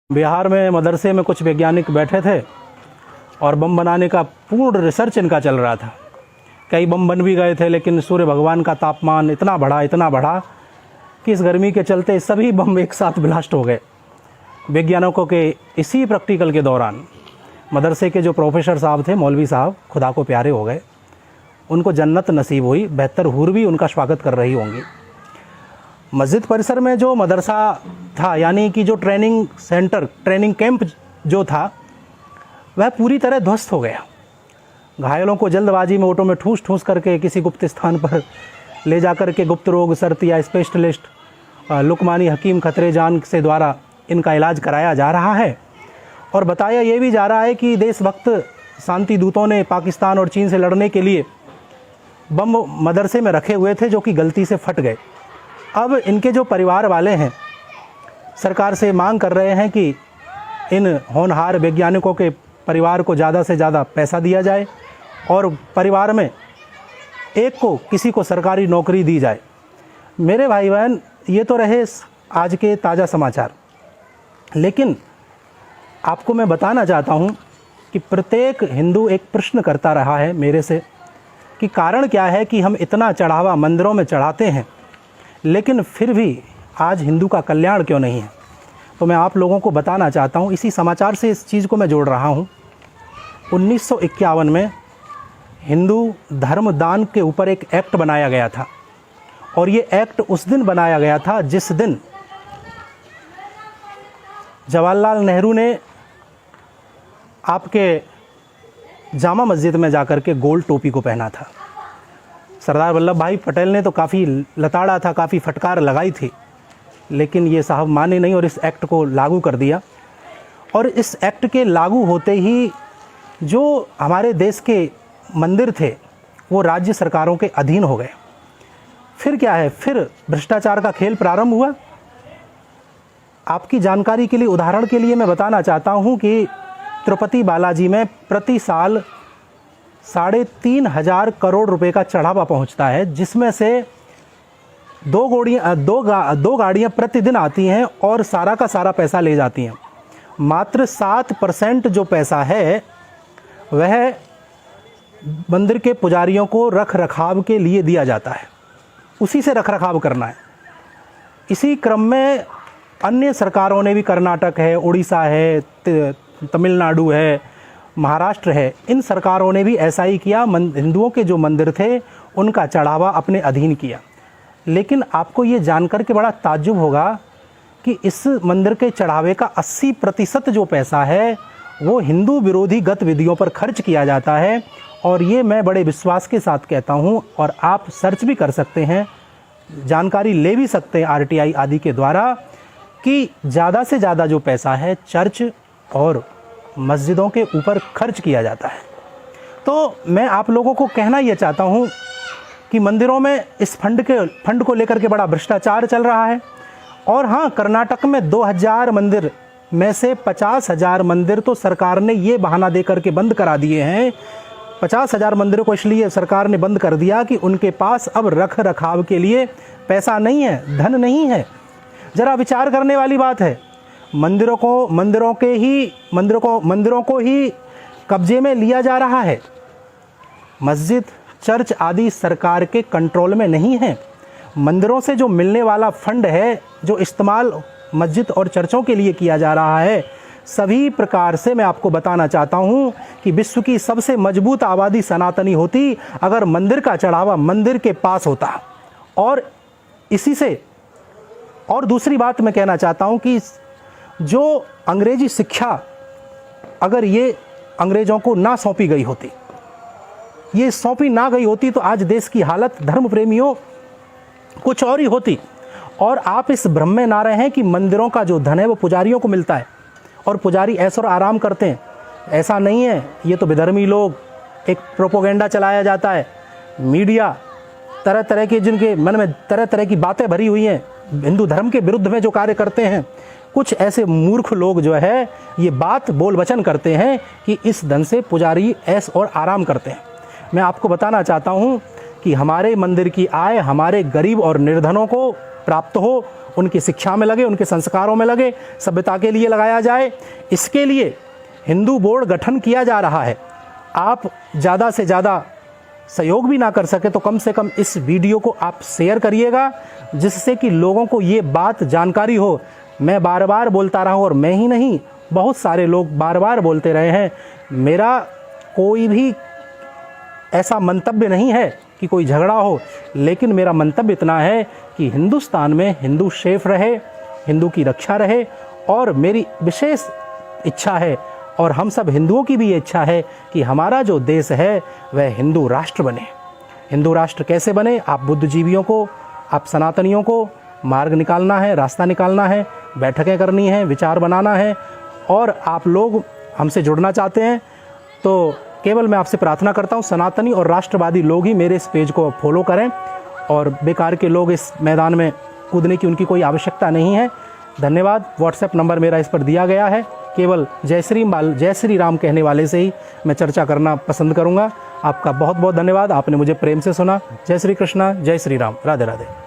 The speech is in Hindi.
बिहार में मदरसे में कुछ वैज्ञानिक बैठे थे और बम बनाने का पूर्ण रिसर्च इनका चल रहा था। कई बम बन भी गए थे, लेकिन सूर्य भगवान का तापमान इतना बढ़ा कि इस गर्मी के चलते सभी बम एक साथ ब्लास्ट हो गए। वैज्ञानिकों के इसी प्रैक्टिकल के दौरान मदरसे के जो प्रोफेसर साहब थे, मौलवी साहब, खुदा को प्यारे हो गए। उनको जन्नत नसीब हुई, बेहतर हूर भी उनका स्वागत कर रही होंगी। मस्जिद परिसर में जो मदरसा था, यानी कि जो ट्रेनिंग सेंटर, ट्रेनिंग कैंप जो था, वह पूरी तरह ध्वस्त हो गया। घायलों को जल्दबाजी में ऑटो में ठूस करके किसी गुप्त स्थान पर ले जाकर के गुप्त रोग सर्त या स्पेशलिस्ट लुकमानी हकीम खतरे जान से द्वारा इनका इलाज कराया जा रहा है। और बताया ये भी जा रहा है कि देशभक्त शांति दूतों ने पाकिस्तान और चीन से लड़ने के लिए बम मदरसे में रखे हुए थे, जो कि गलती से फट गए। अब इनके जो परिवार वाले हैं, सरकार से मांग कर रहे हैं कि इन होनहार वैज्ञानिकों के परिवार को ज़्यादा से ज़्यादा पैसा दिया जाए और परिवार में एक को किसी को सरकारी नौकरी दी जाए। मेरे भाई बहन, ये तो रहे आज के ताज़ा समाचार, लेकिन आपको मैं बताना चाहता हूँ कि प्रत्येक हिंदू एक प्रश्न करता रहा है मेरे से कि कारण क्या है कि हम इतना चढ़ावा मंदिरों में चढ़ाते हैं, लेकिन फिर भी आज हिंदू का कल्याण क्यों नहीं है। तो मैं आप लोगों को बताना चाहता हूँ, इसी समाचार से इस चीज़ को मैं जोड़ रहा हूँ। 1951 में हिंदू धर्मदान के ऊपर एक एक्ट बनाया गया था, और ये एक्ट उस दिन बनाया गया था जिस दिन जवाहरलाल नेहरू ने आपके जामा मस्जिद में जाकर के गोल टोपी को पहना था। सरदार वल्लभ भाई पटेल ने तो काफ़ी लताड़ा था, काफ़ी फटकार लगाई थी, लेकिन ये साहब माने नहीं और इस एक्ट को लागू कर दिया। और इस एक्ट के लागू होते ही जो हमारे देश के मंदिर थे वो राज्य सरकारों के अधीन हो गए। फिर क्या है, फिर भ्रष्टाचार का खेल प्रारंभ हुआ। आपकी जानकारी के लिए, उदाहरण के लिए मैं बताना चाहता हूँ कि तिरुपति बालाजी में प्रति साल 3,500 करोड़ रुपए का चढ़ावा पहुंचता है, जिसमें से दो गाड़ियां प्रतिदिन आती हैं और सारा का सारा पैसा ले जाती हैं। मात्र 7% जो पैसा है वह मंदिर के पुजारियों को रख रखाव के लिए दिया जाता है, उसी से रख रखाव करना है। इसी क्रम में अन्य सरकारों ने भी, कर्नाटक है, उड़ीसा है, तमिलनाडु है, महाराष्ट्र है, इन सरकारों ने भी ऐसा ही किया। हिंदुओं के जो मंदिर थे उनका चढ़ावा अपने अधीन किया। लेकिन आपको ये जानकर के बड़ा ताज्जुब होगा कि इस मंदिर के चढ़ावे का 80% जो पैसा है वो हिंदू विरोधी गतिविधियों पर खर्च किया जाता है। और ये मैं बड़े विश्वास के साथ कहता हूँ, और आप सर्च भी कर सकते हैं, जानकारी ले भी सकते हैं RTI आदि के द्वारा, कि ज़्यादा से ज़्यादा जो पैसा है चर्च और मस्जिदों के ऊपर खर्च किया जाता है। तो मैं आप लोगों को कहना ये चाहता हूँ कि मंदिरों में इस फंड को लेकर के बड़ा भ्रष्टाचार चल रहा है। और हाँ, कर्नाटक में 2000 मंदिर में से 50,000 मंदिर तो सरकार ने ये बहाना दे करके बंद करा दिए हैं। 50,000 मंदिरों को इसलिए सरकार ने बंद कर दिया कि उनके पास अब रख रखाव के लिए पैसा नहीं है, धन नहीं है। ज़रा विचार करने वाली बात है। मंदिरों को ही कब्जे में लिया जा रहा है। मस्जिद, चर्च आदि सरकार के कंट्रोल में नहीं है। मंदिरों से जो मिलने वाला फंड है, जो इस्तेमाल मस्जिद और चर्चों के लिए किया जा रहा है, सभी प्रकार से मैं आपको बताना चाहता हूँ कि विश्व की सबसे मजबूत आबादी सनातनी होती अगर मंदिर का चढ़ावा मंदिर के पास होता। और इसी से, और दूसरी बात मैं कहना चाहता हूँ कि जो अंग्रेजी शिक्षा अगर ये अंग्रेज़ों को ना सौंपी गई होती, ये सौंपी ना गई होती, तो आज देश की हालत, धर्म प्रेमियों, कुछ और ही होती। और आप इस भ्रम में ना रहें कि मंदिरों का जो धन है वो पुजारियों को मिलता है और पुजारी ऐश और आराम करते हैं। ऐसा नहीं है, ये तो विधर्मी लोग, एक प्रोपोगेंडा चलाया जाता है, मीडिया तरह तरह के, जिनके मन में तरह तरह की बातें भरी हुई हैं, हिंदू धर्म के विरुद्ध में जो कार्य करते हैं, कुछ ऐसे मूर्ख लोग जो है ये बात बोल वचन करते हैं कि इस धन से पुजारी ऐश और आराम करते हैं। मैं आपको बताना चाहता हूँ कि हमारे मंदिर की आय हमारे गरीब और निर्धनों को प्राप्त हो उनकी शिक्षा में लगे, उनके संस्कारों में लगे, सभ्यता के लिए लगाया जाए। इसके लिए हिंदू बोर्ड गठन किया जा रहा है। आप ज़्यादा से ज़्यादा सहयोग भी ना कर सके तो कम से कम इस वीडियो को आप शेयर करिएगा, जिससे कि लोगों को ये बात जानकारी हो। मैं बार बार बोलता रहा हूँ, और मैं ही नहीं, बहुत सारे लोग बार बार बोलते रहे हैं। मेरा कोई भी ऐसा मंतव्य नहीं है कि कोई झगड़ा हो, लेकिन मेरा मंतव्य इतना है कि हिंदुस्तान में हिंदू सेफ रहे, हिंदू की रक्षा रहे। और मेरी विशेष इच्छा है, और हम सब हिंदुओं की भी ये इच्छा है कि हमारा जो देश है वह हिंदू राष्ट्र बने। हिंदू राष्ट्र कैसे बने? आप बुद्धिजीवियों को, आप सनातनियों को मार्ग निकालना है, रास्ता निकालना है, बैठकें करनी है, विचार बनाना है। और आप लोग हमसे जुड़ना चाहते हैं तो केवल मैं आपसे प्रार्थना करता हूं, सनातनी और राष्ट्रवादी लोग ही मेरे इस पेज को फॉलो करें, और बेकार के लोग इस मैदान में कूदने की उनकी कोई आवश्यकता नहीं है। धन्यवाद। व्हाट्सएप नंबर मेरा इस पर दिया गया है। केवल जय श्री राम कहने वाले से ही मैं चर्चा करना पसंद करूंगा। आपका बहुत बहुत धन्यवाद, आपने मुझे प्रेम से सुना। जय श्री कृष्णा, जय श्री राम, राधे राधे।